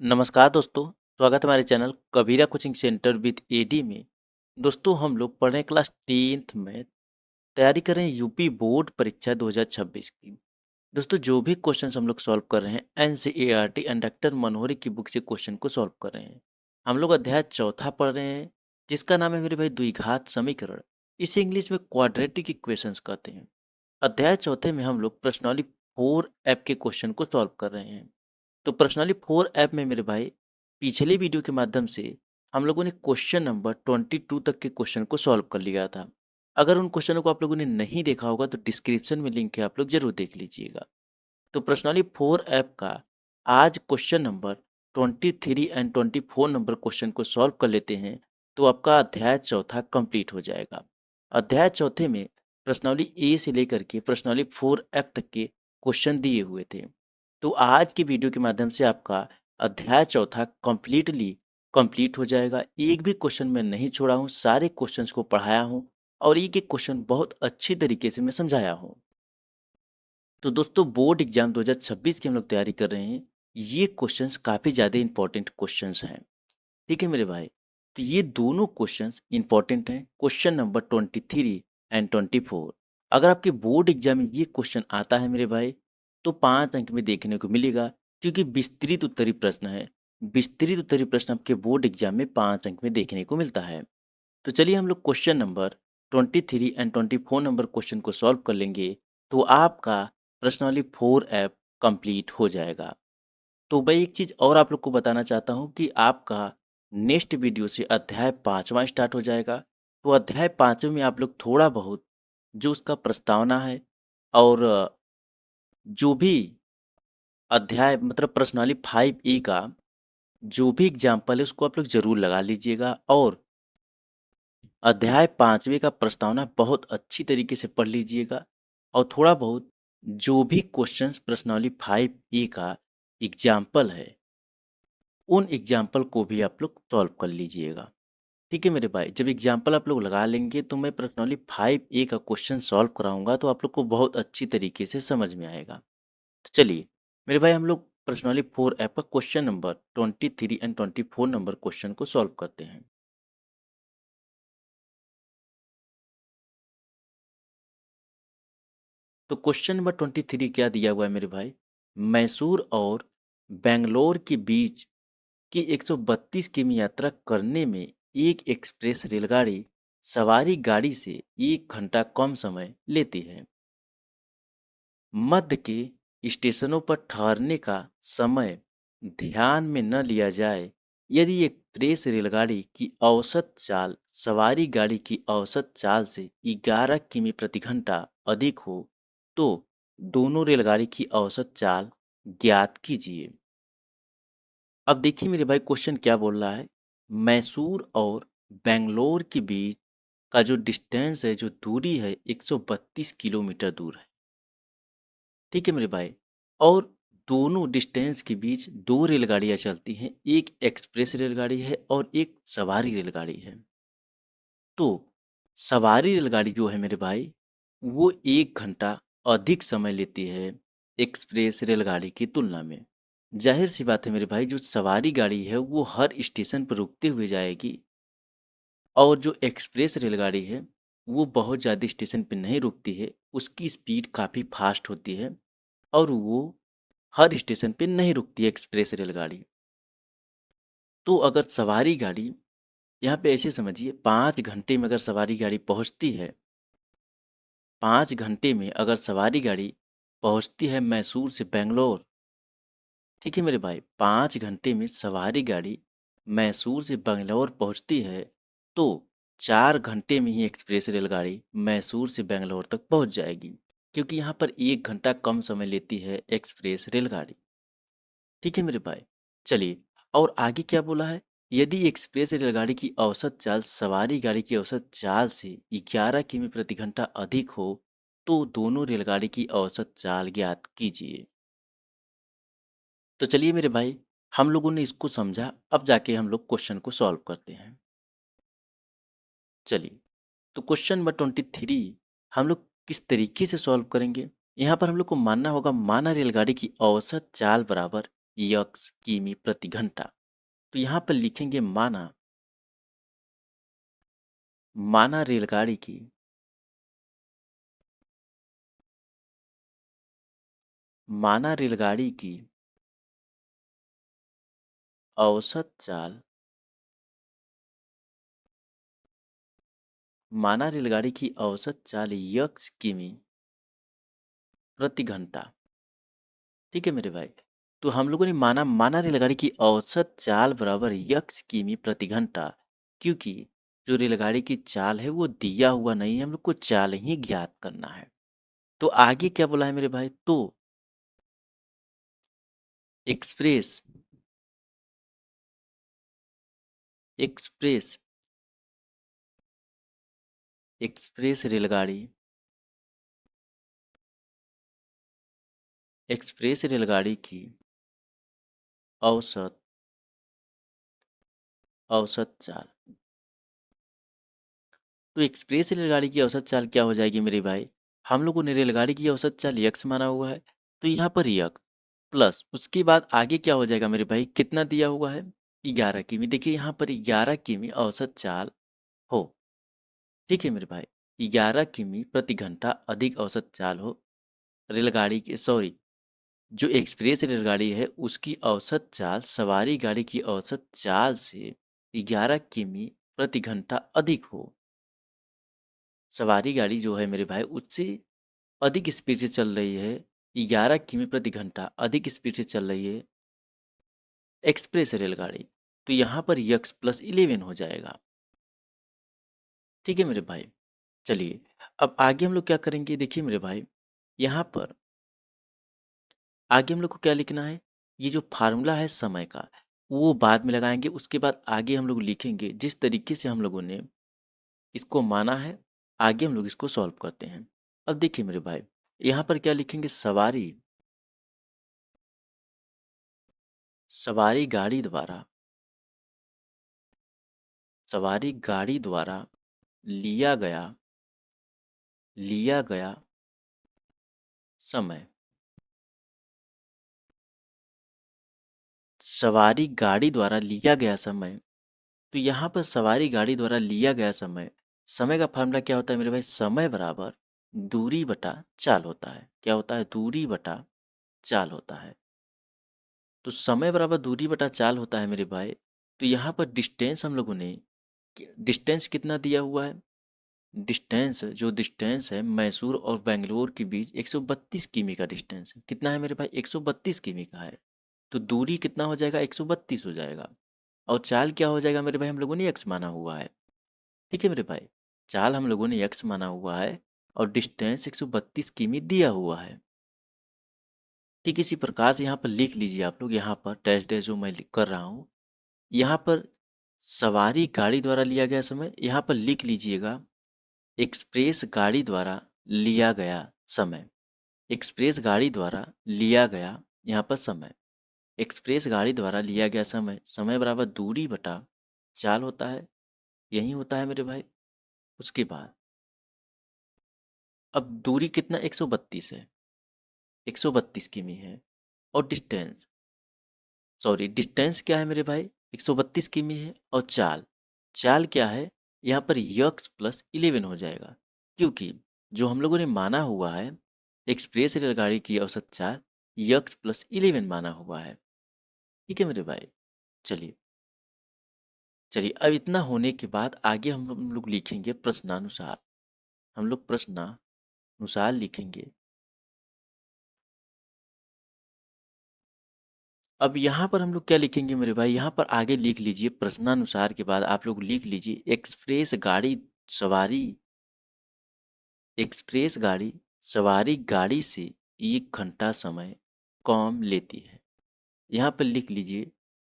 नमस्कार दोस्तों, स्वागत है हमारे channel Kabira coaching centre with एडी में। दोस्तों हम लोग पढ़ रहे हैं क्लास 10th में, तैयारी कर रहे हैं यूपी बोर्ड परीक्षा 2026 की। दोस्तों जो भी क्वेश्चंस हम लोग सॉल्व कर रहे हैं एनसीईआरटी एंड डॉक्टर मनोहरी की बुक से क्वेश्चन को सॉल्व कर रहे हैं। हम लोग अध्याय चौथा पढ़ रहे हैं, जिसका नाम है मेरे भाई द्विघात समीकरण। इसे इंग्लिश में क्वाड्रेटिक इक्वेशंस कहते हैं। अध्याय चौथे में हम लोग प्रश्नावली 4 ऐप के क्वेश्चन को सॉल्व कर रहे हैं। तो पर्सनली 4 ऐप में मेरे भाई पिछले वीडियो के माध्यम से हम लोगों ने क्वेश्चन नंबर 22 तक के क्वेश्चन को सॉल्व कर लिया था। अगर उन क्वेश्चनों को आप लोगों ने नहीं देखा होगा तो डिस्क्रिप्शन में लिंक है, आप लोग जरूर देख लीजिएगा। तो पर्सनली 4 ऐप का आज question number 23 and 24 number question को सॉल्व कर लेते हैं, तो आपका अध्याय चौथा कंप्लीट हो जाएगा। अध्याय चौथे में प्रश्नावली ए से लेकर के प्रश्नावली 4 ऐप तक के क्वेश्चन दिए हुए थे। तो आज की वीडियो के माध्यम से आपका अध्याय चौथा कंप्लीटली कंप्लीट हो जाएगा। एक भी क्वेश्चन मैं नहीं छोड़ा हूँ, सारे क्वेश्चंस को पढ़ाया हूँ और एक एक क्वेश्चन बहुत अच्छी तरीके से मैं समझाया हूँ। तो दोस्तों बोर्ड एग्जाम 2026 की हम लोग तैयारी कर रहे हैं। ये क्वेश्चंस काफ़ी ज़्यादा इंपॉर्टेंट क्वेश्चंस हैं। ठीक है मेरे भाई। तो ये दोनों क्वेश्चंस इंपॉर्टेंट हैं, क्वेश्चन नंबर 23 एंड 24। अगर आपके बोर्ड एग्जाम में ये क्वेश्चन आता है मेरे भाई, तो 5 अंक में देखने को मिलेगा, क्योंकि विस्तृत उत्तरीय प्रश्न है। विस्तृत उत्तरीय प्रश्न आपके बोर्ड एग्जाम में 5 अंक में देखने को मिलता है। तो चलिए हम लोग question number 23 and 24 number question को सॉल्व कर लेंगे, तो आपका प्रश्नावली 4 ऐप कंप्लीट हो जाएगा। तो भाई एक चीज़ और आप लोग को बताना चाहता हूँ कि आपका नेक्स्ट वीडियो से अध्याय 5वां स्टार्ट हो जाएगा। तो अध्याय 5वें में आप लोग थोड़ा बहुत जो उसका प्रस्तावना है और जो भी अध्याय मतलब प्रश्नावली 5A का जो भी एग्जाम्पल है उसको आप लोग ज़रूर लगा लीजिएगा, और अध्याय 5वें का प्रस्तावना बहुत अच्छी तरीके से पढ़ लीजिएगा, और थोड़ा बहुत जो भी क्वेश्चंस प्रश्नावली 5A का एग्जाम्पल है उन एग्जाम्पल को भी आप लोग सॉल्व कर लीजिएगा। ठीक है मेरे भाई, जब एग्जाम्पल आप लोग लगा लेंगे तो मैं प्रश्नावली 5A का क्वेश्चन सॉल्व कराऊंगा, तो आप लोग को बहुत अच्छी तरीके से समझ में आएगा। तो चलिए मेरे भाई हम लोग प्रश्नावली 4 ऐप का question number 23 and 24 number question को सॉल्व करते हैं। तो क्वेश्चन नंबर 23 क्या दिया हुआ है मेरे भाई? मैसूर और बेंगलोर के बीच की 132 किमी यात्रा करने में एक एक्सप्रेस रेलगाड़ी सवारी गाड़ी से 1 घंटा कम समय लेती है। मध्य के स्टेशनों पर ठहरने का समय ध्यान में न लिया जाए, यदि एक्सप्रेस रेलगाड़ी की औसत चाल सवारी गाड़ी की औसत चाल से 11 किमी प्रति घंटा अधिक हो, तो दोनों रेलगाड़ी की औसत चाल ज्ञात कीजिए। अब देखिए मेरे भाई क्वेश्चन क्या बोल रहा है। मैसूर और बेंगलोर के बीच का जो डिस्टेंस है, जो दूरी है, 132 किलोमीटर दूर है। ठीक है मेरे भाई। और दोनों डिस्टेंस के बीच दो रेलगाड़ियां चलती हैं, एक एक्सप्रेस रेलगाड़ी है और एक सवारी रेलगाड़ी है। तो सवारी रेलगाड़ी जो है मेरे भाई, वो 1 घंटा अधिक समय लेती है एक्सप्रेस रेलगाड़ी की तुलना में। जाहिर सी बात है मेरे भाई, जो सवारी गाड़ी है वो हर स्टेशन पर रुकते हुए जाएगी, और जो एक्सप्रेस रेलगाड़ी है वो बहुत ज़्यादा स्टेशन पे नहीं रुकती है, उसकी स्पीड काफ़ी फास्ट होती है, और वो हर स्टेशन पे नहीं रुकती है एक्सप्रेस रेलगाड़ी। तो अगर सवारी गाड़ी, यहाँ पे ऐसे समझिए, 5 घंटे में अगर सवारी गाड़ी पहुँचती है, 5 घंटे में अगर सवारी गाड़ी पहुँचती है मैसूर से बेंगलोर, ठीक है मेरे भाई, 5 घंटे में सवारी गाड़ी मैसूर से बेंगलोर पहुँचती है, तो 4 घंटे में ही एक्सप्रेस रेलगाड़ी मैसूर से बेंगलोर तक पहुँच जाएगी, क्योंकि यहाँ पर 1 घंटा कम समय लेती है एक्सप्रेस रेलगाड़ी। ठीक है मेरे भाई। चलिए, और आगे क्या बोला है? यदि एक्सप्रेस रेलगाड़ी की औसत चाल सवारी गाड़ी की औसत चाल से 11 किमी प्रति घंटा अधिक हो, तो दोनों रेलगाड़ी की औसत चाल ज्ञात कीजिए। तो चलिए मेरे भाई, हम लोगों ने इसको समझा, अब जाके हम लोग क्वेश्चन को सॉल्व करते हैं। चलिए, तो क्वेश्चन नंबर 23 हम लोग किस तरीके से सॉल्व करेंगे? यहाँ पर हम लोग को मानना होगा, माना रेलगाड़ी की औसत चाल बराबर यक्स किमी प्रति घंटा। तो यहाँ पर लिखेंगे माना, माना रेलगाड़ी की, माना रेलगाड़ी की औसत चाल, माना रेलगाड़ी की औसत चाल यक्स किमी प्रति घंटा। ठीक है मेरे भाई। तो हम लोगों ने माना, माना रेलगाड़ी की औसत चाल बराबर यक्स किमी प्रति घंटा, क्योंकि जो रेलगाड़ी की चाल है वो दिया हुआ नहीं है, हम लोग को चाल ही ज्ञात करना है। तो आगे क्या बोला है मेरे भाई, तो एक्सप्रेस, एक्सप्रेस, एक्सप्रेस रेलगाड़ी, एक्सप्रेस रेलगाड़ी की औसत, औसत चाल। तो एक्सप्रेस रेलगाड़ी की औसत चाल क्या हो जाएगी मेरे भाई, हम लोगों ने रेलगाड़ी की औसत चाल यक्स माना हुआ है, तो यहाँ पर यक्स प्लस उसके बाद आगे क्या हो जाएगा मेरे भाई, कितना दिया हुआ है, 11 किमी। देखिए यहाँ पर 11 किमी औसत चाल हो, ठीक है मेरे भाई, 11 किमी प्रति घंटा अधिक औसत चाल हो रेलगाड़ी की, सॉरी, जो एक्सप्रेस रेलगाड़ी है उसकी औसत चाल सवारी गाड़ी की औसत चाल से 11 किमी प्रति घंटा अधिक हो। सवारी गाड़ी जो है मेरे भाई उससे अधिक स्पीड से चल रही है, 11 किमी प्रति घंटा अधिक स्पीड से चल रही है एक्सप्रेस रेलगाड़ी। तो यहाँ पर यक्स प्लस 11 हो जाएगा। ठीक है मेरे भाई। चलिए अब आगे हम लोग क्या करेंगे, देखिए मेरे भाई, यहाँ पर आगे हम लोग को क्या लिखना है, ये जो फार्मूला है समय का वो बाद में लगाएंगे, उसके बाद आगे हम लोग लिखेंगे जिस तरीके से हम लोगों ने इसको माना है, आगे हम लोग इसको सॉल्व करते हैं। अब देखिए मेरे भाई, यहाँ पर क्या लिखेंगे, सवारी, सवारी गाड़ी द्वारा, सवारी गाड़ी द्वारा लिया गया, लिया गया समय, सवारी गाड़ी द्वारा लिया गया समय। तो यहाँ पर सवारी गाड़ी द्वारा लिया गया समय, समय का फार्मूला क्या होता है मेरे भाई, समय बराबर दूरी बटा चाल होता है। क्या होता है, दूरी बटा चाल होता है। तो समय बराबर दूरी बटा चाल होता है मेरे भाई। तो यहाँ पर डिस्टेंस हम लोगों ने, डिस्टेंस कितना दिया हुआ है, डिस्टेंस, जो डिस्टेंस है मैसूर और बेंगलोर के बीच 132 किमी का डिस्टेंस है। कितना है मेरे भाई, 132 किमी का है। तो दूरी कितना हो जाएगा, 132 हो जाएगा। और चाल क्या हो जाएगा मेरे भाई, हम लोगों ने एक्स माना हुआ है। ठीक है मेरे भाई, चाल हम लोगों ने एक्स माना हुआ है और डिस्टेंस 132 किमी दिया हुआ है। ठीक इसी प्रकार से यहाँ पर लिख लीजिए आप लोग, यहाँ पर डैश डैश जो मैं कर रहा हूँ, यहाँ पर सवारी गाड़ी द्वारा लिया गया समय, यहाँ पर लिख लीजिएगा एक्सप्रेस गाड़ी द्वारा लिया गया समय, एक्सप्रेस गाड़ी द्वारा लिया गया यहाँ पर समय, एक्सप्रेस गाड़ी द्वारा लिया गया समय, समय बराबर दूरी बटा चाल होता है, यही होता है मेरे भाई। उसके बाद अब दूरी कितना, 132 है, 132 किमी है। और डिस्टेंस, सॉरी डिस्टेंस क्या है मेरे भाई, 132 किमी है। और चाल, चाल क्या है, यहाँ पर यक्स प्लस 11 हो जाएगा, क्योंकि जो हम लोगों ने माना हुआ है एक्सप्रेस रेलगाड़ी की औसत चाल यक्स प्लस 11 माना हुआ है। ठीक है मेरे भाई। चलिए, चलिए अब इतना होने के बाद आगे हम लोग लिखेंगे प्रश्नानुसार, हम लोग प्रश्नानुसार लिखेंगे। अब यहाँ पर हम लोग क्या लिखेंगे मेरे भाई, यहाँ पर आगे लिख लीजिए प्रश्नानुसार के बाद आप लोग लिख लीजिए एक्सप्रेस गाड़ी सवारी, एक्सप्रेस गाड़ी सवारी गाड़ी से 1 घंटा समय कम लेती है। यहाँ पर लिख लीजिए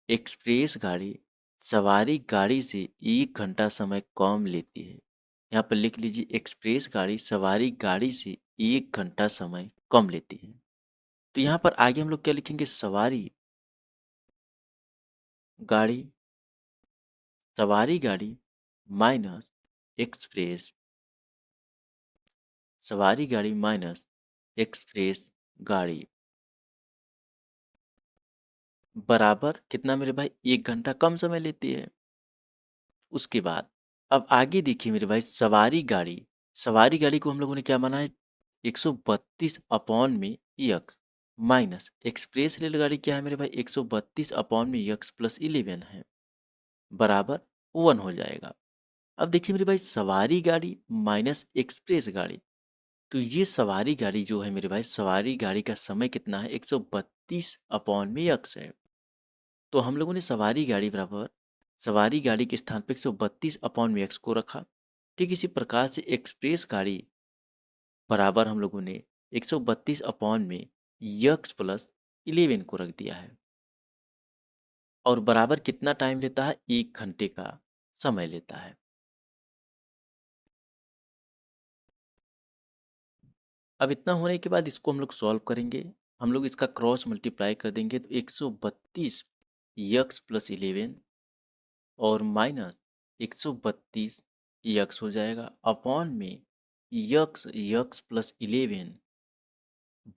एक्सप्रेस गाड़ी सवारी गाड़ी से 1 घंटा समय कम लेती है। यहाँ पर लिख लीजिए एक्सप्रेस गाड़ी सवारी गाड़ी से 1 घंटा समय कम लेती है। तो यहाँ पर आगे हम लोग क्या लिखेंगे, सवारी गाड़ी, सवारी गाड़ी माइनस एक्सप्रेस, सवारी गाड़ी माइनस एक्सप्रेस गाड़ी। बराबर कितना मेरे भाई, 1 घंटा कम समय लेती है। उसके बाद अब आगे देखिए मेरे भाई, सवारी गाड़ी को हम लोगों ने क्या माना है, 132 अपॉन में यक्स माइनस एक्सप्रेस रेलगाड़ी क्या है मेरे भाई, 132 अपॉन में यक्स प्लस 11 है, बराबर 1 हो जाएगा। अब देखिए मेरे भाई, सवारी गाड़ी माइनस एक्सप्रेस गाड़ी, तो ये सवारी गाड़ी जो है मेरे भाई, सवारी गाड़ी का समय कितना है, 132 अपॉन में यक्स है। तो हम लोगों ने सवारी गाड़ी बराबर सवारी गाड़ी के स्थान पर 132 अपॉन में एक्स को रखा। ठीक इसी प्रकार से एक्सप्रेस गाड़ी बराबर हम लोगों ने 132 अपॉन में यक्स प्लस 11 को रख दिया है, और बराबर कितना टाइम लेता है, 1 घंटे का समय लेता है। अब इतना होने के बाद इसको हम लोग सॉल्व करेंगे। हम लोग इसका क्रॉस मल्टीप्लाई कर देंगे तो 132 यक्स प्लस 11 और माइनस 132 यक्स हो जाएगा अपॉन में यक्स यक्स प्लस 11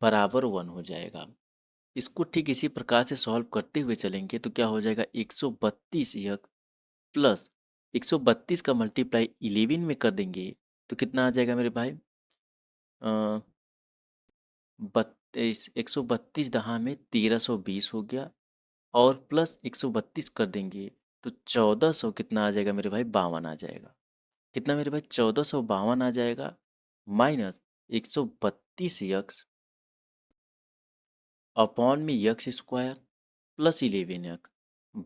बराबर 1 हो जाएगा। इसको ठीक इसी प्रकार से सॉल्व करते हुए चलेंगे तो क्या हो जाएगा, 132 यक्स प्लस 132 का मल्टीप्लाई 11 में कर देंगे तो कितना आ जाएगा मेरे भाई, 32, 132 दहा में 1320 हो गया, और प्लस 132 कर देंगे तो 1400 कितना आ जाएगा मेरे भाई, 52 आ जाएगा। कितना मेरे भाई, 1452 आ जाएगा माइनस 132 यक्स अपॉन में यक्स स्क्वायर प्लस 11 यक्स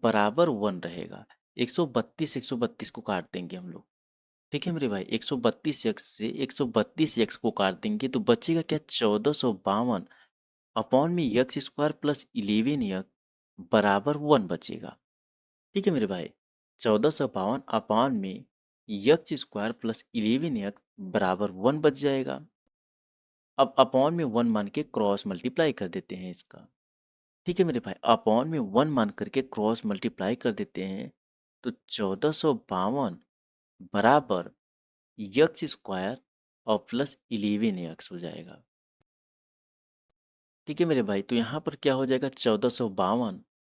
बराबर 1 रहेगा। 132 को काट देंगे हम लोग। ठीक है मेरे भाई, 132 यक्स से 132 यक्स को काट देंगे तो बचेगा क्या, 1452 अपॉन में यक्स स्क्वायर प्लस 11 यक्स बराबर 1 बचेगा। ठीक है मेरे भाई, 1452 अपॉन में यक्स स्क्वायर प्लस 11 यक्स बराबर 1 बच जाएगा। अब अपॉन में 1 मान के क्रॉस मल्टीप्लाई कर देते हैं इसका। ठीक है मेरे भाई, अपॉन में 1 मान करके क्रॉस मल्टीप्लाई कर देते हैं तो 1452 बराबर यक्स स्क्वायर और प्लस 11 यक्स हो जाएगा। ठीक है मेरे भाई, तो यहाँ पर क्या हो जाएगा, 1452,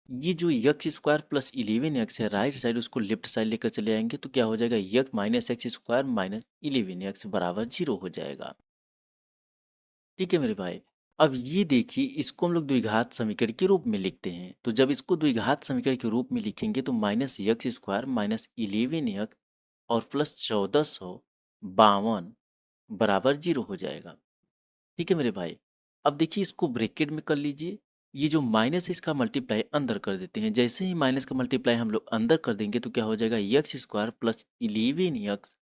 ये जो यक्स स्क्वायर प्लस 11 एक्स है राइट साइड उसको लेफ्ट साइड लेकर चले आएंगे तो क्या हो जाएगा, x minus x square minus 11 x बराबर 0 हो जाएगा। ठीक है मेरे भाई, अब ये देखिए इसको हम लोग द्विघात समीकरण के रूप में लिखते हैं, तो जब इसको द्विघात समीकरण के रूप में लिखेंगे तो minus x square minus 11 x और प्लस 1452 बराबर 0 हो जाएगा। ठीक है मेरे भाई, अब देखिए इसको ब्रैकेट में कर लीजिए, ये जो माइनस है इसका मल्टीप्लाई अंदर कर देते हैं। जैसे ही माइनस का मल्टीप्लाई हम लोग अंदर कर देंगे तो क्या हो जाएगा, यक्स स्क्वायर प्लस 11 यक्स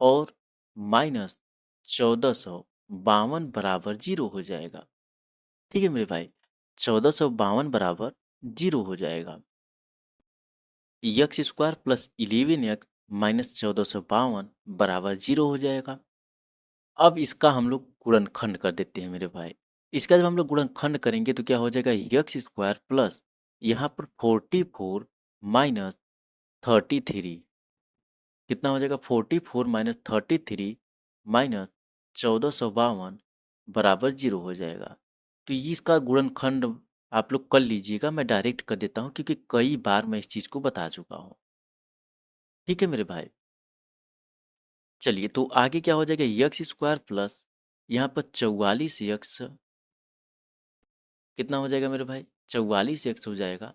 और माइनस 1452 बराबर 0 हो जाएगा। ठीक है मेरे भाई, 1452 बराबर 0 हो जाएगा। X square plus 11 x minus 1452 बराबर 0 हो जाएगा। अब इसका हम लोग गुणनखंड कर देते हैं मेरे भाई। इसका जब हम लोग गुणनखंड करेंगे तो क्या हो जाएगा, यक्स स्क्वायर प्लस यहाँ पर 44 माइनस 33, कितना हो जाएगा, 44 माइनस 33 माइनस 1452 बराबर 0 हो जाएगा। तो ये इसका गुणनखंड आप लोग कर लीजिएगा, मैं डायरेक्ट कर देता हूँ क्योंकि कई बार मैं इस चीज़ को बता चुका हूँ। ठीक है मेरे भाई, चलिए तो आगे क्या हो जाएगा, यक्स स्क्वायर प्लस यहाँ पर 44 यक्स, कितना हो जाएगा मेरे भाई, 44 यक्स हो जाएगा,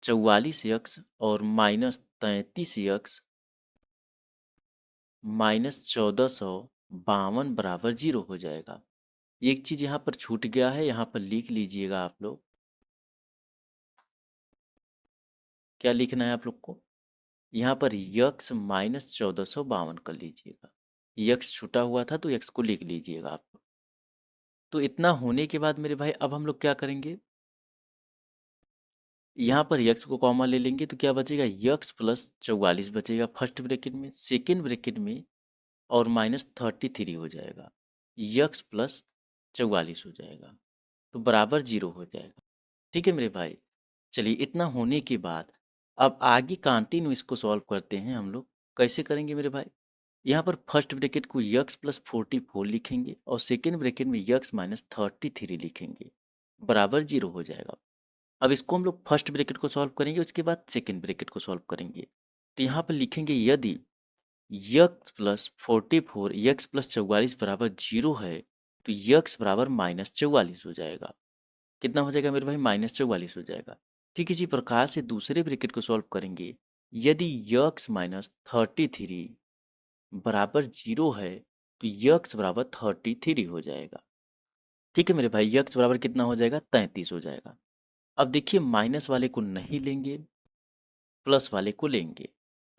44 यक्स और माइनस 33 यक्स माइनस 1452 बराबर 0 हो जाएगा। एक चीज़ यहाँ पर छूट गया है, यहाँ पर लिख लीजिएगा आप लोग, क्या लिखना है आप लोग को, यहाँ पर यक्स माइनस 1452 कर लीजिएगा। यक्स छूटा हुआ था तो यक्स को लिख लीजिएगा आप लोग। तो इतना होने के बाद मेरे भाई अब हम लोग क्या करेंगे, यहाँ पर यक्स को कॉमन ले लेंगे तो क्या बचेगा, यक्स प्लस 44 बचेगा फर्स्ट ब्रैकेट में, सेकेंड ब्रैकेट में और माइनस 33 हो जाएगा, यक्स प्लस 44 हो जाएगा, तो बराबर 0 हो जाएगा। ठीक है मेरे भाई, चलिए इतना होने के बाद अब आगे कंटिन्यू इसको सॉल्व करते हैं हम लोग। कैसे करेंगे मेरे भाई, यहाँ पर फर्स्ट ब्रैकेट को यक्स प्लस 44 लिखेंगे और सेकेंड ब्रैकेट में यक्स माइनस 33 लिखेंगे, बराबर 0 हो जाएगा। अब इसको हम लोग फर्स्ट ब्रैकेट को सॉल्व करेंगे, उसके बाद सेकेंड ब्रैकेट को सॉल्व करेंगे। तो यहाँ पर लिखेंगे यदि यक्स प्लस 44 यक्स प्लस 44 बराबर 0 है तो यक्स बराबर -44 हो जाएगा। कितना हो जाएगा मेरे भाई? -44 हो जाएगा। ठीक इसी प्रकार से दूसरे ब्रैकेट को सॉल्व करेंगे। यदि यक्स माइनस 33 बराबर 0 है तो यक्स बराबर 33 हो जाएगा। ठीक है मेरे भाई, यक्स बराबर कितना हो जाएगा? 33 हो जाएगा। अब देखिए माइनस वाले को नहीं लेंगे, प्लस वाले को लेंगे।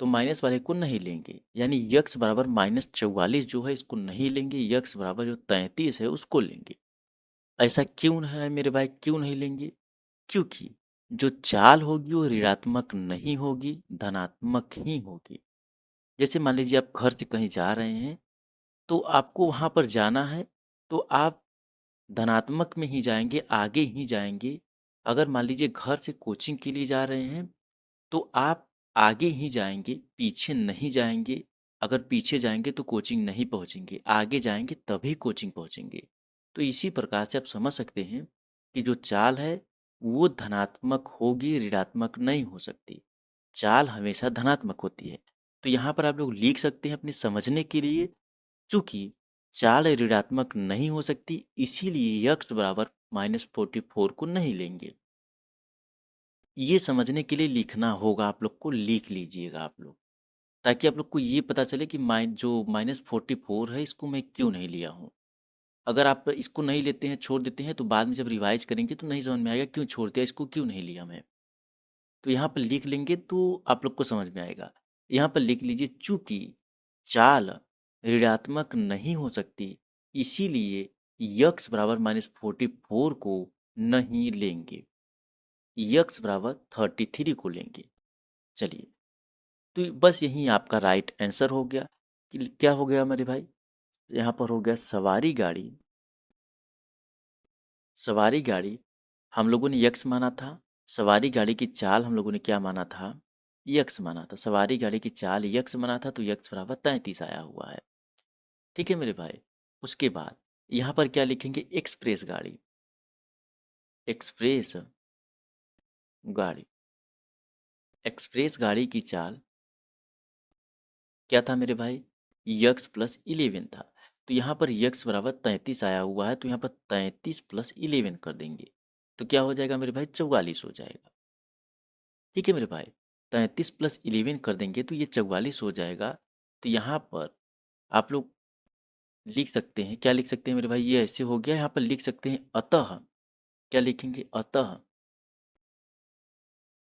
तो माइनस वाले को नहीं लेंगे, यानी यक्स बराबर -44 जो है इसको नहीं लेंगे, यक्स बराबर जो 33 है उसको लेंगे। ऐसा क्यों है मेरे भाई, क्यों नहीं लेंगे? क्योंकि जो चाल होगी वो ऋणात्मक नहीं होगी, धनात्मक ही होगी। जैसे मान लीजिए आप घर से कहीं जा रहे हैं, तो आपको वहाँ पर जाना है, तो आप धनात्मक में ही जाएंगे, आगे ही जाएंगे। अगर मान लीजिए घर से कोचिंग के लिए जा रहे हैं, तो आप आगे ही जाएंगे, पीछे नहीं जाएंगे। अगर पीछे जाएंगे तो कोचिंग नहीं पहुंचेंगे, आगे जाएंगे तभी कोचिंग पहुंचेंगे। तो इसी प्रकार से आप समझ सकते हैं कि जो चाल है वो धनात्मक होगी, ऋणात्मक नहीं हो सकती। चाल हमेशा धनात्मक होती है। तो यहाँ पर आप लोग लिख सकते हैं अपने समझने के लिए, चूंकि चाल ऋणात्मक नहीं हो सकती इसीलिए यक्स बराबर -44 को नहीं लेंगे। ये समझने के लिए लिखना होगा, आप लोग को लिख लीजिएगा आप लोग, ताकि आप लोग को ये पता चले कि जो -44 है इसको मैं क्यों नहीं लिया हूँ। अगर आप इसको नहीं लेते हैं, छोड़ देते हैं, तो बाद में जब रिवाइज करेंगे तो नहीं समझ में आएगा क्यों छोड़ दिया, इसको क्यों नहीं लिया मैं। तो यहाँ पर लिख लेंगे तो आप लोग को समझ में आएगा। यहाँ पर लिख लीजिए चूंकि चाल ऋणात्मक नहीं हो सकती इसीलिए यक्स बराबर -44 को नहीं लेंगे, यक्स बराबर 33 को लेंगे। चलिए, तो बस यही आपका राइट आंसर हो गया। कि क्या हो गया मेरे भाई? यहाँ पर हो गया सवारी गाड़ी। सवारी गाड़ी हम लोगों ने यक्स माना था, सवारी गाड़ी की चाल हम लोगों ने क्या माना था? यक्स माना था। सवारी गाड़ी की चाल यक्स माना था तो यक्स बराबर 33 आया हुआ है। ठीक है मेरे भाई। उसके बाद यहाँ पर क्या लिखेंगे? एक्सप्रेस गाड़ी। एक्सप्रेस गाड़ी, एक्सप्रेस गाड़ी की चाल क्या था मेरे भाई? यक्स प्लस 11 था। तो यहाँ पर यक्स बराबर 33 आया हुआ है, तो यहाँ पर 33 प्लस 11 कर देंगे तो क्या हो जाएगा मेरे भाई? 44 हो जाएगा। ठीक है मेरे भाई, 33 प्लस 11 कर देंगे तो ये 44 हो जाएगा। तो यहाँ पर आप लोग लिख सकते हैं, क्या लिख सकते हैं मेरे भाई? ये ऐसे हो गया। यहाँ पर लिख सकते हैं अतः, क्या लिखेंगे? अतः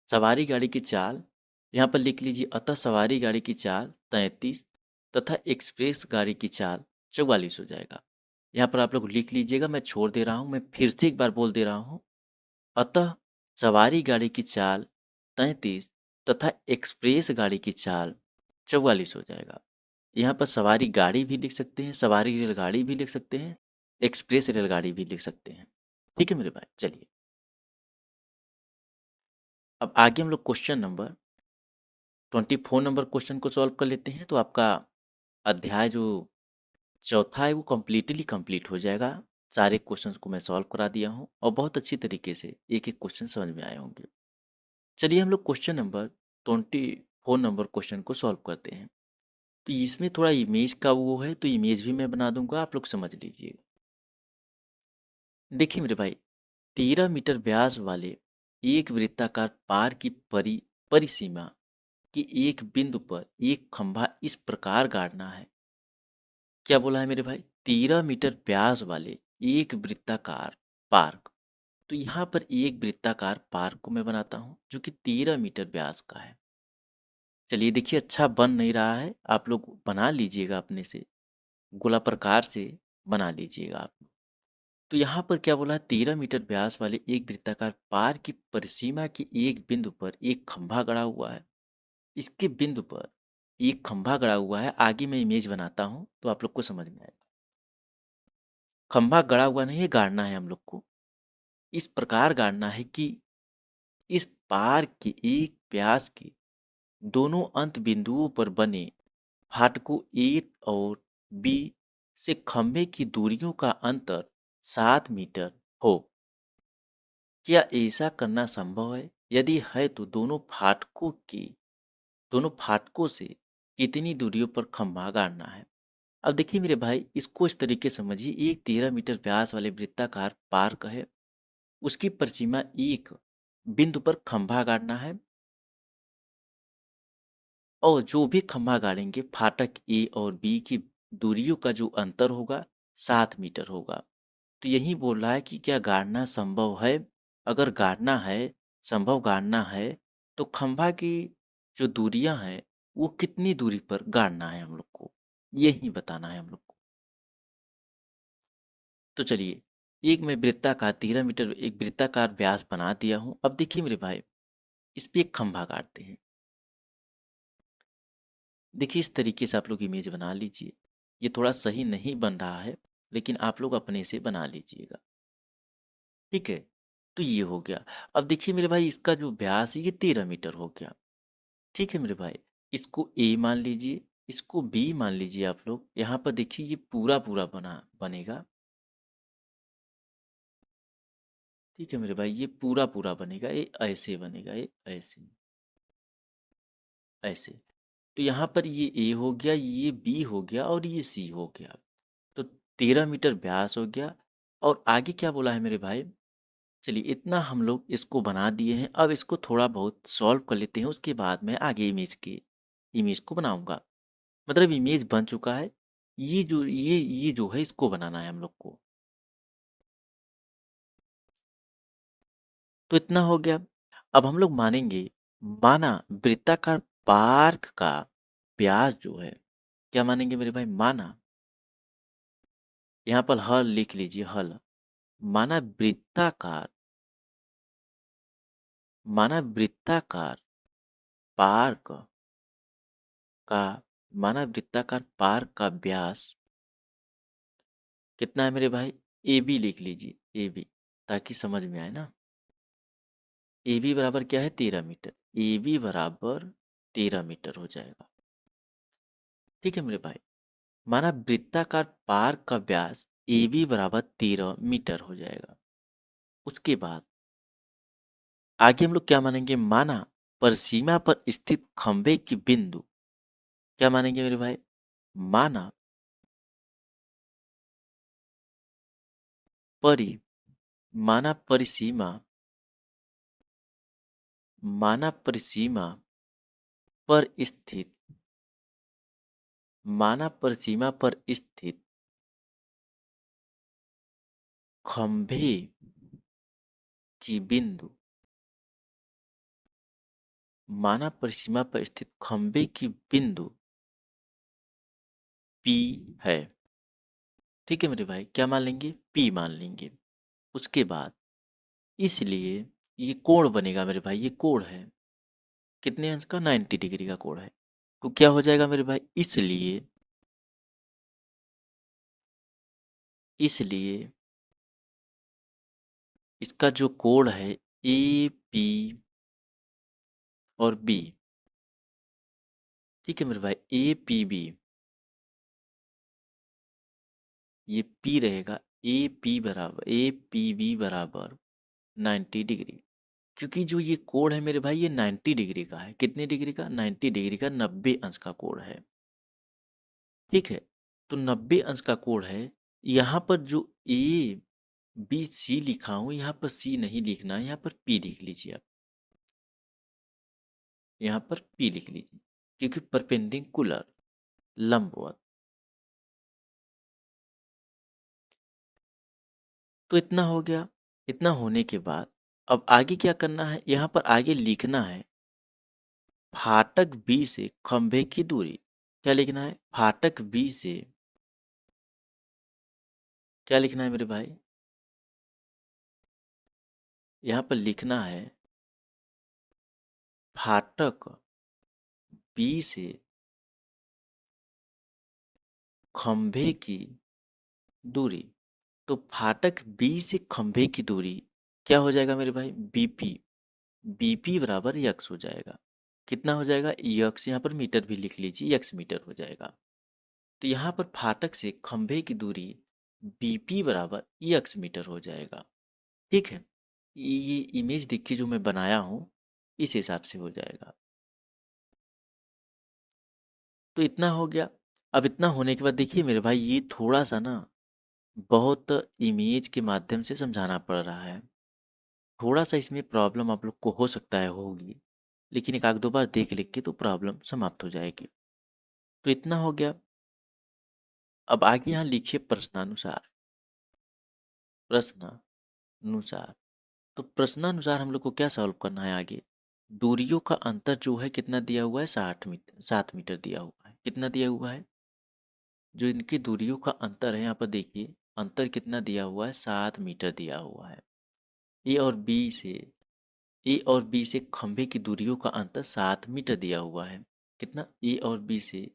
सवारी गाड़ी की चाल, यहाँ पर लिख लीजिए अतः सवारी गाड़ी की चाल 33 तथा एक्सप्रेस गाड़ी की चाल 44 हो जाएगा। यहाँ पर आप लोग लिख लीजिएगा, मैं छोड़ दे रहा हूँ, मैं फिर से एक बार बोल दे रहा हूँ। अतः सवारी गाड़ी की चाल 33 तथा एक्सप्रेस गाड़ी की चाल 44 हो जाएगा। यहाँ पर सवारी गाड़ी भी लिख सकते हैं, सवारी रेलगाड़ी भी लिख सकते हैं, एक्सप्रेस रेलगाड़ी भी लिख सकते हैं। ठीक है मेरे भाई, चलिए अब आगे हम लोग क्वेश्चन नंबर 24 नंबर क्वेश्चन को सॉल्व कर लेते हैं। तो आपका अध्याय जो चौथा है वो कम्प्लीटली कंप्लीट हो जाएगा। सारे क्वेश्चंस को मैं सॉल्व करा दिया हूँ और बहुत अच्छी तरीके से एक एक क्वेश्चन समझ में आए होंगे। चलिए हम लोग क्वेश्चन नंबर 24 नंबर क्वेश्चन को सॉल्व करते हैं। तो इसमें थोड़ा इमेज का वो है, तो इमेज भी मैं बना दूंगा, आप लोग समझ लीजिए। देखिए मेरे भाई, 13 मीटर व्यास वाले एक वृत्ताकार पार की परिसीमा कि एक बिंदु पर एक खंभा इस प्रकार गाड़ना है। क्या बोला है मेरे भाई? 13 मीटर व्यास वाले एक वृत्ताकार पार्क। तो यहाँ पर एक वृत्ताकार पार्क को मैं बनाता हूँ जो कि 13 मीटर व्यास का है। चलिए देखिए, अच्छा बन नहीं रहा है, आप लोग बना लीजिएगा अपने से, गोलाप्रकार से बना लीजिएगा आप। तो यहाँ पर क्या बोला है? 13 मीटर व्यास वाले एक वृत्ताकार पार्क की परिसीमा के एक बिंदु पर एक खंभा गड़ा हुआ है। इसके बिंदु पर एक खंभा गड़ा हुआ है। आगे मैं इमेज बनाता हूँ तो आप लोग को समझ में आएगा। खंभा गड़ा हुआ नहीं है, गाड़ना है हम लोग को। इस प्रकार गाड़ना है कि इस पार के एक व्यास के दोनों अंत बिंदुओं पर बने फाटकों ए और बी से खंभे की दूरियों का अंतर 7 मीटर हो। क्या ऐसा करना संभव है? यदि है तो दोनों फाटकों से कितनी दूरियों पर खंभा गाड़ना है? अब देखिए मेरे भाई, इसको इस तरीके से समझिए। एक 13 मीटर व्यास वाले वृत्ताकार पार्क है। उसकी परिसीमा एक बिंदु पर खंभा गाड़ना है, और जो भी खंभा गाड़ेंगे फाटक ए और बी की दूरियों का जो अंतर होगा 7 मीटर होगा। तो यही बोल रहा है कि क्या गाड़ना संभव है? अगर गाड़ना है, संभव गाड़ना है, तो खंभा की जो दूरियां हैं वो कितनी दूरी पर गाड़ना है हम लोग को, यही बताना है हम लोग को। तो चलिए, एक मैं वृत्ताकार 13 मीटर एक वृत्ताकार व्यास बना दिया हूँ। अब देखिए मेरे भाई, इस पे एक खंभा गाड़ते हैं। देखिए इस तरीके से आप लोग इमेज बना लीजिए। ये थोड़ा सही नहीं बन रहा है, लेकिन आप लोग अपने से बना लीजिएगा। ठीक है, तो ये हो गया। अब देखिए मेरे भाई, इसका जो व्यास है ये 13 मीटर हो गया। ठीक है मेरे भाई, इसको ए मान लीजिए, इसको बी मान लीजिए। आप लोग यहाँ पर देखिए, ये पूरा पूरा बनेगा। ठीक है मेरे भाई, ये पूरा पूरा बनेगा, ये ऐसे बनेगा, ये ऐसे ऐसे। तो यहाँ पर ये ए हो गया, ये बी हो गया, और ये सी हो गया। तो 13 मीटर व्यास हो गया। और आगे क्या बोला है मेरे भाई? चलिए, इतना हम लोग इसको बना दिए हैं। अब इसको थोड़ा बहुत सॉल्व कर लेते हैं, उसके बाद मैं आगे इमेज को बनाऊंगा। मतलब इमेज बन चुका है। ये जो है, इसको बनाना है हम लोग को। तो इतना हो गया। अब हम लोग मानेंगे, माना वृत्ताकार पार्क का व्यास जो है, क्या मानेंगे मेरे भाई? माना, यहाँ पर हल लिख लीजिए, हल। माना वृत्ताकार माना वृत्ताकार पार्क का माना वृत्ताकार पार्क का व्यास कितना है मेरे भाई? ए बी लिख लीजिए, ए बी, ताकि समझ में आए ना। ए बी बराबर क्या है? 13 मीटर। ए बी बराबर 13 मीटर हो जाएगा। ठीक है मेरे भाई, माना वृत्ताकार पार्क का व्यास ए बी बराबर 13 मीटर हो जाएगा। उसके बाद आगे हम लोग क्या मानेंगे? माना परिसीमा पर स्थित खंभे की बिंदु, क्या मानेंगे मेरे भाई? माना परि माना परिसीमा माना परिसीमा पर स्थित माना परिसीमा पर स्थित खंभे की बिंदु माना परिसीमा पर स्थित खंभे की बिंदु P है। ठीक है मेरे भाई, क्या मान लेंगे? P मान लेंगे। उसके बाद इसलिए ये कोण बनेगा मेरे भाई, ये कोण है। कितने अंश का? 90 डिग्री का कोण है। तो क्या हो जाएगा मेरे भाई? इसलिए इसका जो कोण है ए पी और बी, ठीक है मेरे भाई, ए पी बी, ये P रहेगा। ए पी बी बराबर 90 डिग्री। क्योंकि जो ये कोण है मेरे भाई, ये 90 डिग्री का है। कितने डिग्री का? 90 डिग्री का, 90 अंश का कोण है। ठीक है, तो 90 अंश का कोण है। यहाँ पर जो ए बी सी लिखा हूं, यहाँ पर सी नहीं लिखना है, यहाँ पर पी लिख लीजिए आप। यहाँ पर पी लिख लीजिए, क्योंकि परपेंडिकुलर, लंबवत। तो इतना हो गया। इतना होने के बाद अब आगे क्या करना है? यहाँ पर आगे लिखना है फाटक बी से खंभे की दूरी। क्या लिखना है? फाटक बी से क्या लिखना है मेरे भाई? यहाँ पर लिखना है फाटक बी से खंभे की दूरी। तो फाटक बी से खंभे की दूरी क्या हो जाएगा मेरे भाई? बीपी। बीपी बराबर यक्स हो जाएगा। कितना हो जाएगा? यक्स, यहाँ पर मीटर भी लिख लीजिए, यक्स मीटर हो जाएगा। तो यहाँ पर फाटक से खंभे की दूरी बीपी बराबर यक्स मीटर हो जाएगा। ठीक है, ये इमेज देखिए जो मैं बनाया हूँ, इस हिसाब से हो जाएगा। तो इतना हो गया। अब इतना होने के बाद देखिए मेरे भाई, ये थोड़ा-सा ना बहुत इमेज के माध्यम से समझाना पड़ रहा है। थोड़ा-सा इसमें प्रॉब्लम आप लोग को हो सकता है होगी, लेकिन एक आध दो बार देख लिख के तो प्रॉब्लम समाप्त हो जाएगी। तो इतना हो गया। अब आगे यहाँ लिखिए प्रश्नानुसार। प्रश्नानुसार। तो प्रश्नानुसार हम लोग को क्या सॉल्व करना है आगे? दूरियों का अंतर जो है कितना दिया हुआ है? 7 मीटर दिया हुआ है। कितना दिया हुआ है? जो इनकी दूरियों का अंतर है, यहाँ पर देखिए अंतर कितना दिया हुआ है? 7 मीटर दिया हुआ है। ए और बी से ए और बी से खंभे की दूरियों का अंतर 7 मीटर दिया हुआ है। कितना? ए और बी से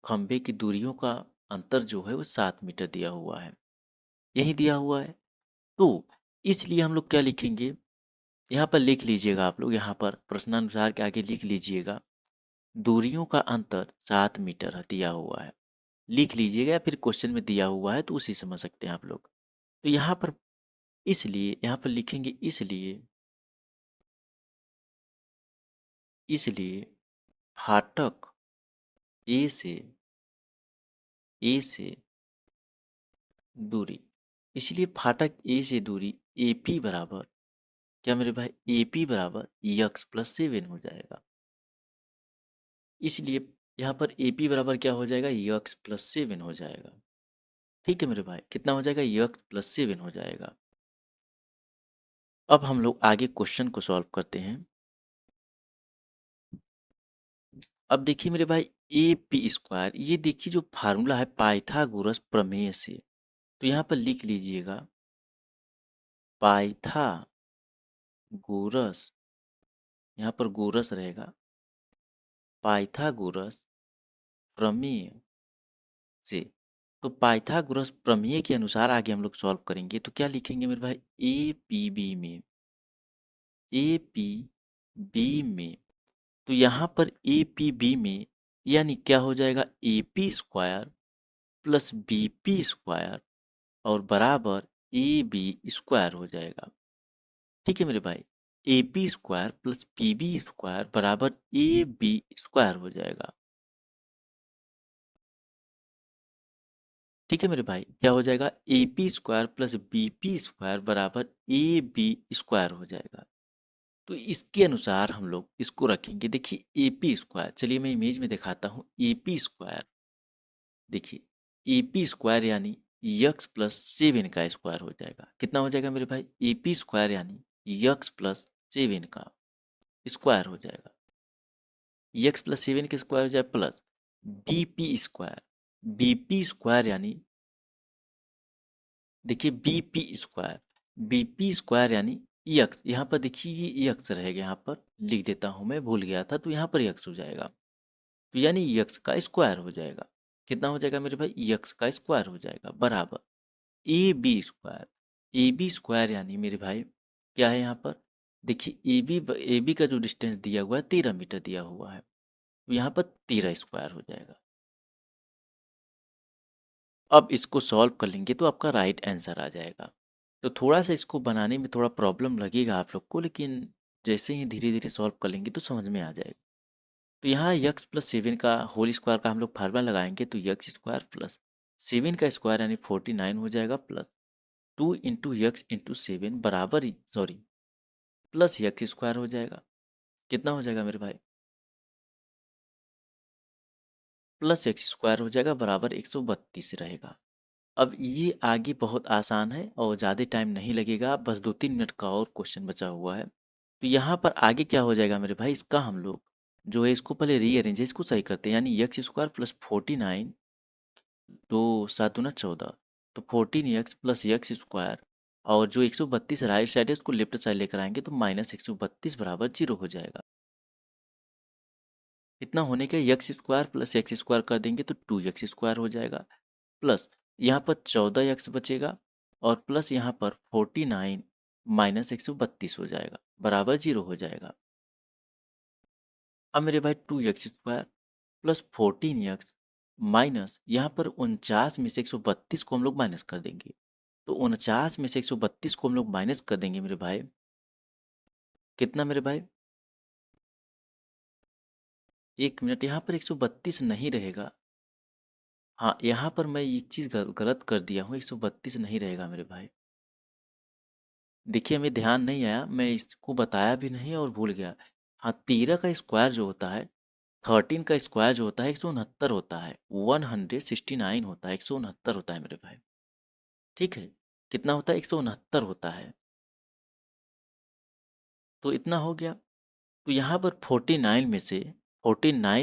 खंभे की दूरियों का अंतर जो है वो 7 मीटर दिया हुआ है। यही दिया हुआ है। तो इसलिए हम लोग क्या लिखेंगे? यहाँ पर लिख लीजिएगा आप लोग, यहाँ पर प्रश्नानुसार के आगे लिख लीजिएगा, दूरियों का अंतर 7 मीटर दिया हुआ है। लिख लीजिएगा, या फिर क्वेश्चन में दिया हुआ है तो उसी समझ सकते हैं आप लोग। तो यहाँ पर इसलिए यहाँ पर लिखेंगे इसलिए फाटक ए से ए से दूरी, इसलिए फाटक ए से दूरी AP बराबर, क्या मेरे भाई, AP बराबर x+7 हो जाएगा। इसलिए यहाँ पर AP बराबर क्या हो जाएगा? x+7 हो जाएगा। ठीक है मेरे भाई, कितना हो जाएगा? x+7 हो जाएगा। अब हम लोग आगे क्वेश्चन को सॉल्व करते हैं। अब देखिए मेरे भाई, AP², ये देखिए जो फार्मूला है पाइथागोरस प्रमेय से, तो यहाँ पर लिख लीजिएगा पाइथागोरस, यहाँ पर गोरस रहेगा, पाइथागोरस प्रमेय से। तो पाइथागोरस प्रमेय के अनुसार आगे हम लोग सॉल्व करेंगे। तो क्या लिखेंगे मेरे भाई? ए पी बी में तो यहाँ पर APB में यानी क्या हो जाएगा? AP² प्लस BP² और बराबर AB² हो जाएगा। ठीक है मेरे भाई, AP² प्लस PB² बराबर AB² हो जाएगा। ठीक है मेरे भाई, क्या हो जाएगा? AP² प्लस BP² बराबर AB² हो जाएगा। तो इसके अनुसार हम लोग इसको रखेंगे। देखिए AP², चलिए मैं इमेज में दिखाता हूँ। AP², देखिए AP² यानी x+7 का स्क्वायर हो जाएगा। कितना हो जाएगा मेरे भाई? AP² यानी x+7 का स्क्वायर हो जाएगा। x+7 का स्क्वायर हो जाए प्लस BP², BP² यानी, देखिए BP² यानी x, यहाँ पर देखिए ये x रहेगा, यहाँ पर लिख देता हूँ, मैं भूल गया था, तो यहाँ पर x हो जाएगा। तो यानी x का स्क्वायर हो जाएगा। कितना हो जाएगा मेरे भाई? x का स्क्वायर हो जाएगा बराबर AB²। AB² यानी मेरे भाई क्या है यहाँ पर? देखिए AB का जो डिस्टेंस दिया हुआ है 13 मीटर दिया हुआ है, तो यहाँ पर 13² हो जाएगा। अब इसको सॉल्व कर लेंगे तो आपका राइट आंसर आ जाएगा। तो थोड़ा सा इसको बनाने में थोड़ा प्रॉब्लम लगेगा आप लोग को, लेकिन जैसे ही धीरे धीरे सॉल्व कर लेंगे तो समझ में आ जाएगा। तो यहाँ x+7 का होल स्क्वायर का हम लोग फार्मूला लगाएंगे, तो x² प्लस 7 का स्क्वायर यानी 49 हो जाएगा, प्लस 2 × x × 7 बराबर, सॉरी, प्लस x² हो जाएगा। कितना हो जाएगा मेरे भाई? प्लस x² हो जाएगा बराबर 132 रहेगा। अब ये आगे बहुत आसान है और ज़्यादा टाइम नहीं लगेगा, बस 2-3 मिनट का और क्वेश्चन बचा हुआ है। तो यहाँ पर आगे क्या हो जाएगा मेरे भाई? इसका हम लोग जो है इसको पहले रीअरेंज है, इसको सही करते हैं। यानी x² प्लस 49, 2 7 × 14, तो 14x प्लस x² और जो 132 राइट साइड है उसको लेफ्ट साइड लेकर आएंगे तो -132 बराबर 0 हो जाएगा। इतना होने के x² प्लस x² कर देंगे तो 2x² हो जाएगा, प्लस यहाँ पर 14x बचेगा और प्लस यहाँ पर 49 माइनस 132 हो जाएगा बराबर 0 हो जाएगा। अब मेरे भाई 2x² प्लस 14x माइनस यहाँ पर 49 में से 132 को हम लोग माइनस कर देंगे, तो 49 में से 132 को हम लोग माइनस कर देंगे मेरे भाई, कितना मेरे भाई? 1 मिनट, यहाँ पर 132 नहीं रहेगा। हाँ, यहाँ पर मैं एक चीज़ गलत कर दिया हूँ, 132 नहीं रहेगा मेरे भाई। देखिए, हमें ध्यान नहीं आया, मैं इसको बताया भी नहीं और भूल गया। हाँ, 13 का स्क्वायर जो होता है, 13 का स्क्वायर जो होता है 169 होता है, 169 होता है, 169 होता है मेरे भाई। ठीक है, कितना होता है? 169 होता है। तो इतना हो गया। तो यहाँ पर 49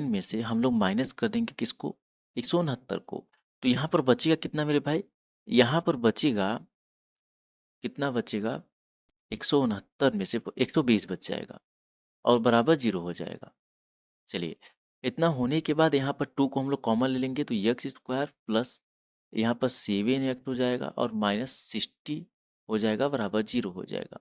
में से हम लोग माइनस कर देंगे किसको? 169 को। तो यहाँ पर बचेगा कितना मेरे भाई? यहाँ पर बचेगा, कितना बचेगा? 169 में से 120 बच जाएगा और बराबर जीरो हो जाएगा। चलिए, इतना होने के बाद यहाँ पर 2 को हम लोग कॉमन ले लेंगे तो एक्स स्क्वायर प्लस यहाँ पर 7 एक्स हो जाएगा और माइनस 60 हो जाएगा, बराबर जीरो हो जाएगा।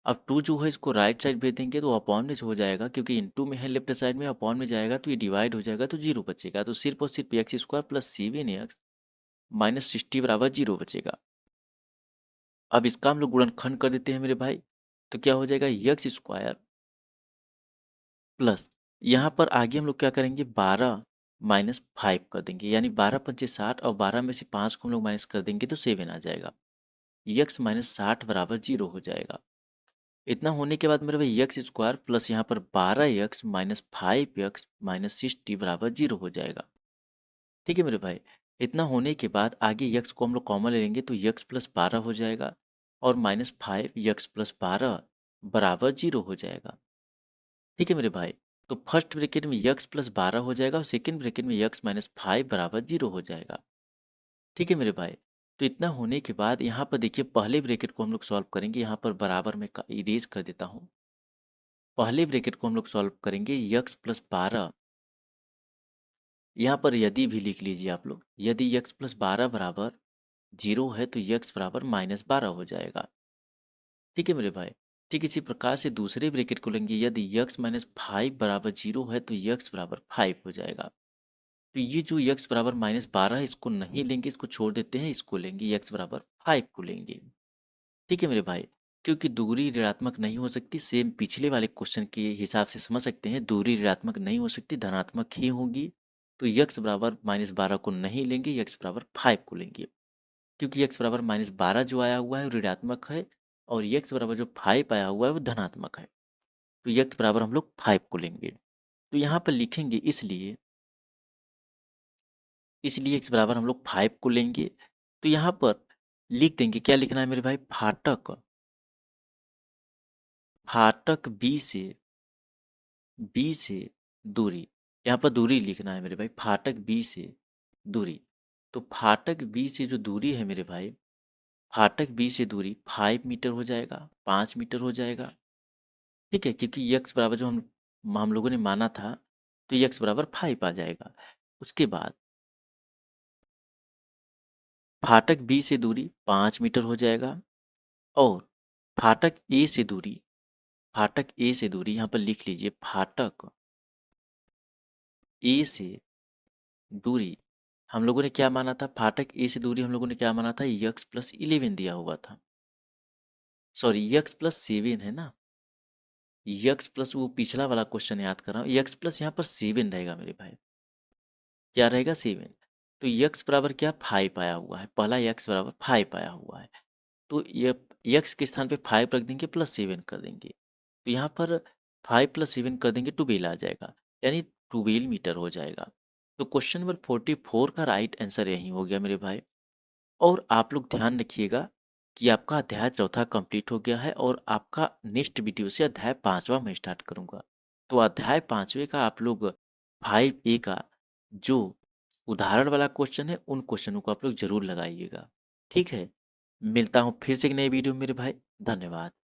अब 2 जो है इसको राइट साइड भेज देंगे तो अपॉन में हो जाएगा, क्योंकि इनटू में है लेफ्ट साइड में, अपॉन में जाएगा तो ये डिवाइड हो जाएगा तो जीरो बचेगा। तो सिर्फ और सिर्फ x square plus 7 x minus 60 बराबर जीरो बचेगा। अब इसका हम लोग गुणनखंड कर देते हैं मेरे भाई, तो क्या हो जाएगा? एक्स स्क्वायर प्लस यहाँ पर आगे हम लोग क्या करेंगे? 12 - 5 कर देंगे, यानी 12 × 5 = 60 और 12 में से 5 को हम लोग माइनस कर देंगे तो 7 आ जाएगा। एक्स माइनस 60 बराबर जीरो हो जाएगा। इतना होने के बाद मेरे भाई एक्स स्क्वायर प्लस यहाँ पर 12 एक्स माइनस 5 एक्स माइनस 60 बराबर जीरो हो जाएगा। ठीक है मेरे भाई, इतना होने के बाद आगे एक्स को हम लोग कॉमन ले लेंगे तो एक्स प्लस 12 हो जाएगा और माइनस 5 एक्स प्लस 12 बराबर जीरो हो जाएगा। ठीक है मेरे भाई, तो फर्स्ट ब्रैकेट में एक्स प्लस 12 हो जाएगा और सेकेंड ब्रैकेट में एक्स माइनस 5 बराबर जीरो हो जाएगा। ठीक है मेरे भाई, तो इतना होने के बाद यहाँ पर देखिए पहले ब्रैकेट को हम लोग सॉल्व करेंगे, यहाँ पर बराबर में इरेज कर देता हूँ। पहले ब्रैकेट को हम लोग सॉल्व करेंगे, एक्स प्लस 12, यहाँ पर यदि भी लिख लीजिए आप लोग, यदि एक्स प्लस 12 बराबर जीरो है तो एक्स बराबर -12 हो जाएगा। ठीक है मेरे भाई, ठीक इसी प्रकार से दूसरे ब्रैकेट को लेंगे, यदि एक्स माइनस 5 बराबर जीरो है तो एक्स बराबर 5 हो जाएगा। तो ये जो एक्स बराबर -12 है इसको नहीं लेंगे, इसको छोड़ देते हैं, इसको लेंगे, एक्स बराबर 5 को लेंगे। ठीक है मेरे भाई, क्योंकि दूरी ऋणात्मक नहीं हो सकती, सेम पिछले वाले क्वेश्चन के हिसाब से समझ सकते हैं, दूरी ऋणात्मक नहीं हो सकती, धनात्मक ही होगी। तो एक्स बराबर -12 को नहीं लेंगे, एक्स बराबर 5 को लेंगे, क्योंकि एक्स बराबर -12 जो आया हुआ है वो ऋणात्मक है और एक्स बराबर जो 5 आया हुआ है वो धनात्मक है। तो एक्स बराबर हम लोग 5 को लेंगे। तो यहाँ पर लिखेंगे, इसलिए एक्स बराबर हम लोग 5 को लेंगे। तो यहाँ पर लिख देंगे, क्या लिखना है मेरे भाई? फाटक, फाटक बी से दूरी, यहाँ पर दूरी लिखना है मेरे भाई, फाटक बी से दूरी। तो फाटक बी से जो दूरी है मेरे भाई, फाटक बी से दूरी 5 मीटर हो जाएगा, 5 मीटर हो जाएगा। ठीक है, क्योंकि यक्स बराबर जो हम लोगों ने माना था, तो यक्स बराबर 5 आ जाएगा। उसके बाद फाटक बी से दूरी 5 मीटर हो जाएगा और फाटक ए से दूरी, फाटक ए से दूरी यहाँ पर लिख लीजिए, फाटक ए से दूरी हम लोगों ने क्या माना था? फाटक ए से दूरी हम लोगों ने क्या माना था? यक्स प्लस 11 दिया हुआ था, सॉरी यक्स प्लस 7 है ना, यक्स प्लस वो पिछला वाला क्वेश्चन याद कर रहा हूँ, यक्स प्लस यहाँ पर 7 रहेगा मेरे भाई, क्या रहेगा? 7। तो यक्स बराबर क्या? 5 आया हुआ है, पहला यक्स बराबर 5 आया हुआ है, तो ये यक्स के स्थान पे 5 रख देंगे, प्लस 7 कर देंगे, तो यहाँ पर 5 + 7 कर देंगे, 12 आ जाएगा, यानी 12 मीटर हो जाएगा। तो क्वेश्चन नंबर 44 का राइट आंसर यही हो गया मेरे भाई। और आप लोग ध्यान रखिएगा कि आपका अध्याय चौथा कंप्लीट हो गया है और आपका नेक्स्ट वीडियो से अध्याय 5वां मैं स्टार्ट करूंगा। तो अध्याय 5वें का आप लोग 5A का जो उदाहरण वाला क्वेश्चन है उन क्वेश्चनों को आप लोग जरूर लगाइएगा। ठीक है, मिलता हूँ फिर से एक नई वीडियो में मेरे भाई। धन्यवाद।